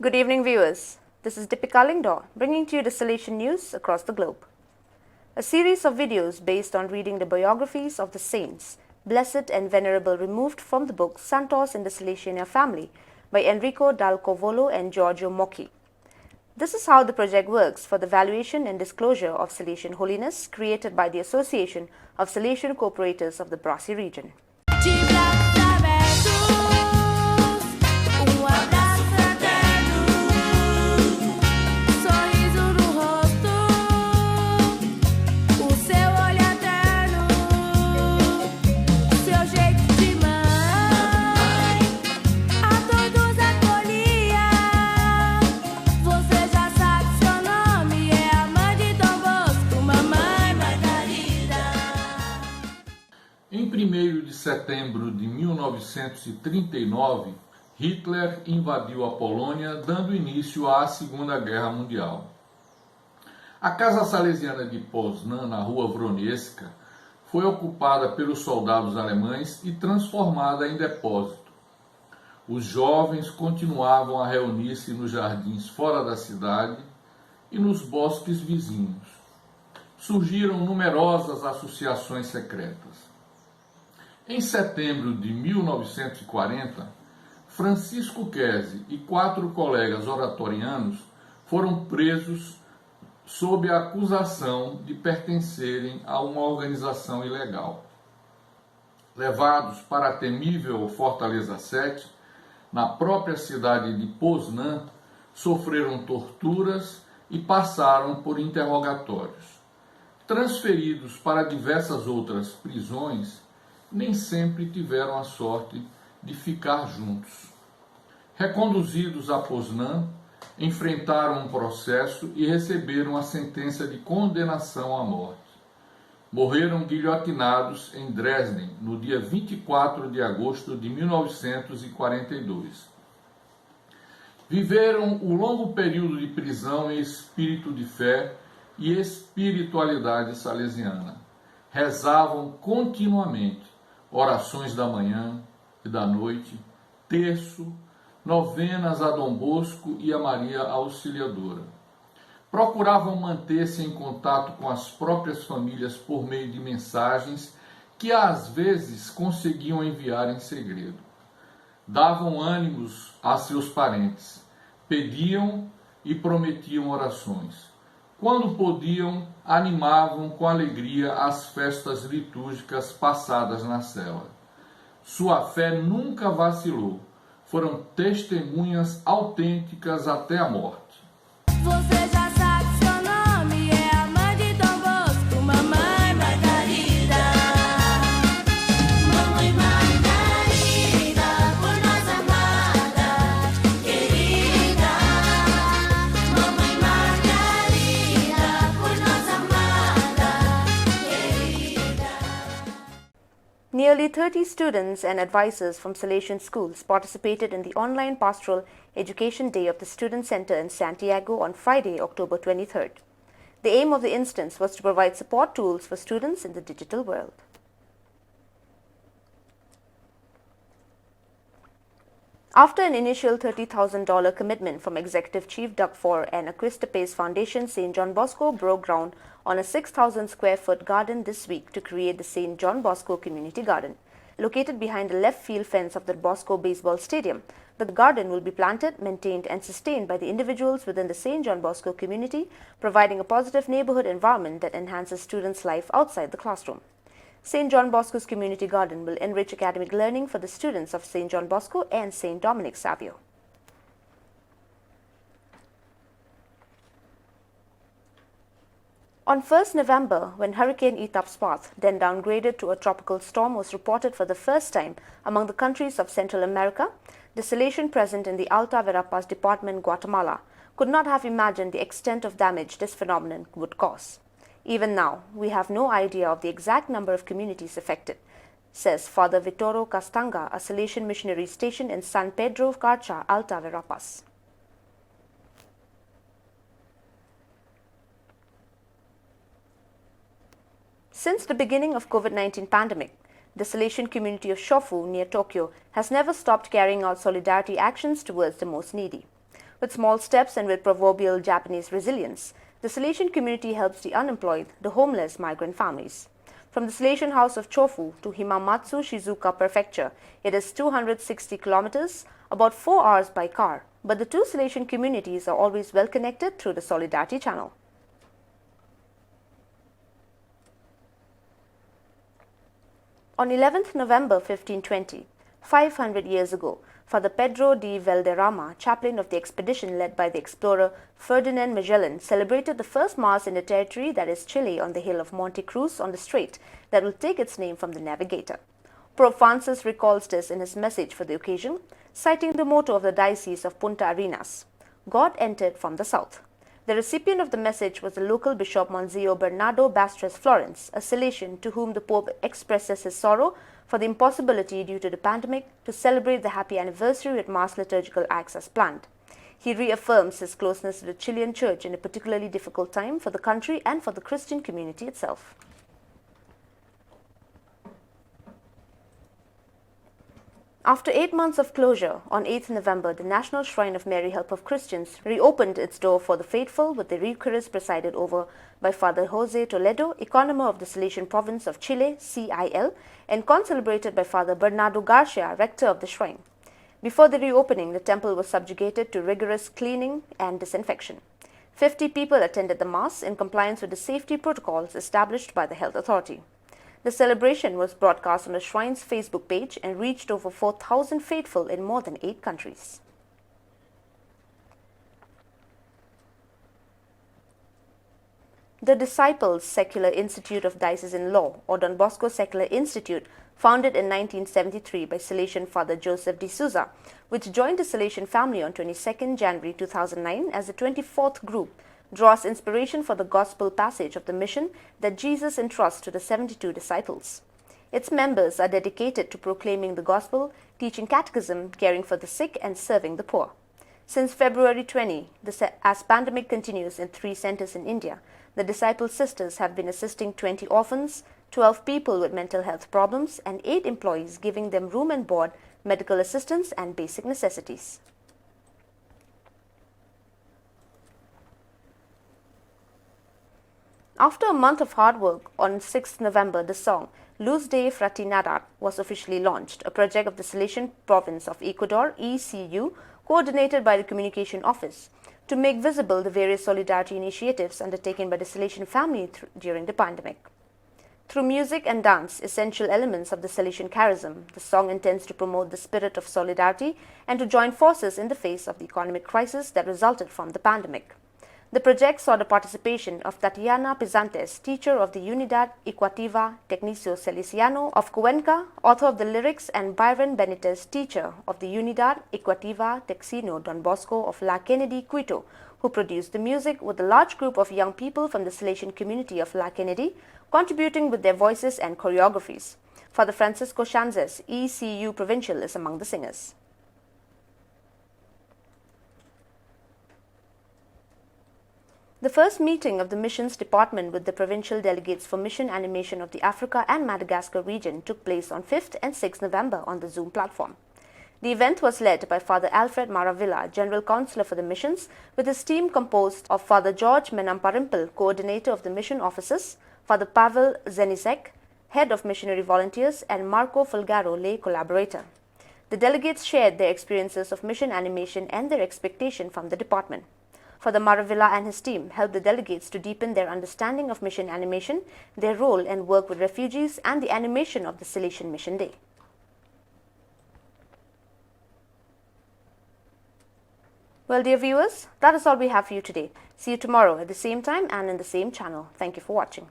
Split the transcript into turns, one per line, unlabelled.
Good evening, viewers. This is Deepika Lingdor, bringing to you the Salesian news across the globe. A series of videos based on reading the biographies of the saints, blessed and venerable, removed from the book Santos in the Salesian Family by Enrico Dal Covolo and Giorgio Mocchi. This is how the project works for the valuation and disclosure of Salesian holiness created by the Association of Salesian Cooperators of the Brasil region.
Em 1º de setembro de 1939, Hitler invadiu a Polônia, dando início à Segunda Guerra Mundial. A Casa Salesiana de Poznan, na Rua Wronieska, foi ocupada pelos soldados alemães e transformada em depósito. Os jovens continuavam a reunir-se nos jardins fora da cidade e nos bosques vizinhos. Surgiram numerosas associações secretas. Em setembro de 1940, Francisco Kese e 4 colegas oratorianos foram presos sob a acusação de pertencerem a uma organização ilegal. Levados para a temível Fortaleza 7, na própria cidade de Poznan, sofreram torturas e passaram por interrogatórios. Transferidos para diversas outras prisões, nem sempre tiveram a sorte de ficar juntos. Reconduzidos a Poznan, enfrentaram um processo e receberam a sentença de condenação à morte. Morreram guilhotinados em Dresden, no dia 24 de agosto de 1942. Viveram o longo período de prisão em espírito de fé e espiritualidade salesiana. Rezavam continuamente orações da manhã e da noite, terço, novenas a Dom Bosco e a Maria Auxiliadora. Procuravam manter-se em contato com as próprias famílias por meio de mensagens que às vezes conseguiam enviar em segredo. Davam ânimos a seus parentes, pediam e prometiam orações. Quando podiam, animavam com alegria as festas litúrgicas passadas na cela. Sua fé nunca vacilou. Foram testemunhas autênticas até a morte.
Você já sabe seu nome, é a mãe de Dom Bosco, Mamãe Margarida. Mamãe Margarida, por nós amada, querida. Mamãe Margarida, por nós amada, querida.
Nearly 30 students and advisors from Salesian schools participated in the online Pastoral Education Day of the Student Center in Santiago on Friday, October 23rd. The aim of the instance was to provide support tools for students in the digital world. After an initial $30,000 commitment from Executive Chief Doug Ford and Equistapace Foundation, St. John Bosco broke ground on a 6,000 square foot garden this week to create the St. John Bosco Community Garden. Located behind the left field fence of the Bosco Baseball Stadium, the garden will be planted, maintained and sustained by the individuals within the St. John Bosco community, providing a positive neighborhood environment that enhances students' life outside the classroom. St. John Bosco's community garden will enrich academic learning for the students of St. John Bosco and St. Dominic Savio. On 1st November, when Hurricane Etap's path, then downgraded to a tropical storm, was reported for the first time among the countries of Central America, the Salesian present in the Alta Verapaz department, Guatemala, could not have imagined the extent of damage this phenomenon would cause. Even now, we have no idea of the exact number of communities affected, says Father Vittorio Castanga, a Salesian missionary stationed in San Pedro Carcha, Alta Verapaz. Since the beginning of COVID-19 pandemic, the Salesian community of Shofu near Tokyo has never stopped carrying out solidarity actions towards the most needy. With small steps and with proverbial Japanese resilience, the Salesian community helps the unemployed, the homeless migrant families. From the Salesian house of Chofu to Himamatsu, Shizuoka Prefecture, it is 260 kilometers, about 4 hours by car, but the two Salesian communities are always well connected through the Solidarity Channel. On 11th November 1520, 500 years ago, Father Pedro de Valderrama, chaplain of the expedition led by the explorer Ferdinand Magellan, celebrated the first Mass in a territory that is Chile on the hill of Monte Cruz on the strait that will take its name from the navigator. Pope Francis recalls this in his message for the occasion, citing the motto of the Diocese of Punta Arenas, God entered from the south. The recipient of the message was the local Bishop Monsignor Bernardo Bastres Florence, a Salesian to whom the Pope expresses his sorrow for the impossibility due to the pandemic to celebrate the happy anniversary with Mass liturgical acts as planned. He reaffirms his closeness to the Chilean Church in a particularly difficult time for the country and for the Christian community itself. After 8 months of closure, on 8th November, the National Shrine of Mary Help of Christians reopened its door for the faithful with the Eucharist presided over by Father Jose Toledo, economer of the Salesian province of Chile, CIL, and concelebrated by Father Bernardo Garcia, rector of the shrine. Before the reopening, the temple was subjugated to rigorous cleaning and disinfection. 50 people attended the Mass in compliance with the safety protocols established by the health authority. The celebration was broadcast on the shrine's Facebook page and reached over 4,000 faithful in more than 8 countries. The Disciples Secular Institute of Diocesan Law, or Don Bosco Secular Institute, founded in 1973 by Salesian Father Joseph de Souza, which joined the Salesian family on 22 January 2009 as the 24th group, draws inspiration for the gospel passage of the mission that Jesus entrusts to the 72 disciples. Its members are dedicated to proclaiming the gospel, teaching catechism, caring for the sick, and serving the poor. Since February 20, as pandemic continues in 3 centers in India, the Disciple Sisters have been assisting 20 orphans, 12 people with mental health problems, and 8 employees, giving them room and board, medical assistance, and basic necessities. After a month of hard work, on 6 November, the song Luz de Fraternidad was officially launched, a project of the Salesian Province of Ecuador, ECU, coordinated by the Communication Office, to make visible the various solidarity initiatives undertaken by the Salesian family during the pandemic. Through music and dance, essential elements of the Salesian charism, the song intends to promote the spirit of solidarity and to join forces in the face of the economic crisis that resulted from the pandemic. The project saw the participation of Tatiana Pizantes, teacher of the Unidad Equativa Tecnicio Salesiano of Cuenca, author of the lyrics, and Byron Benitez, teacher of the Unidad Equativa Texino Don Bosco of La Kennedy, Quito, who produced the music, with a large group of young people from the Salesian community of La Kennedy contributing with their voices and choreographies. Father Francisco Shanzes, ECU Provincial, is among the singers. The first meeting of the Missions Department with the provincial delegates for mission animation of the Africa and Madagascar region took place on 5th and 6th November on the Zoom platform. The event was led by Father Alfred Maravilla, General Counselor for the missions, with his team composed of Father George Menamparimpel, Coordinator of the Mission Offices, Father Pavel Zenizek, Head of Missionary Volunteers, and Marco Fulgaro, lay collaborator. The delegates shared their experiences of mission animation and their expectation from the department. Father Maravilla and his team helped the delegates to deepen their understanding of mission animation, their role and work with refugees, and the animation of the Salesian Mission Day. Well, dear viewers, that is all we have for you today. See you tomorrow at the same time and in the same channel. Thank you for watching.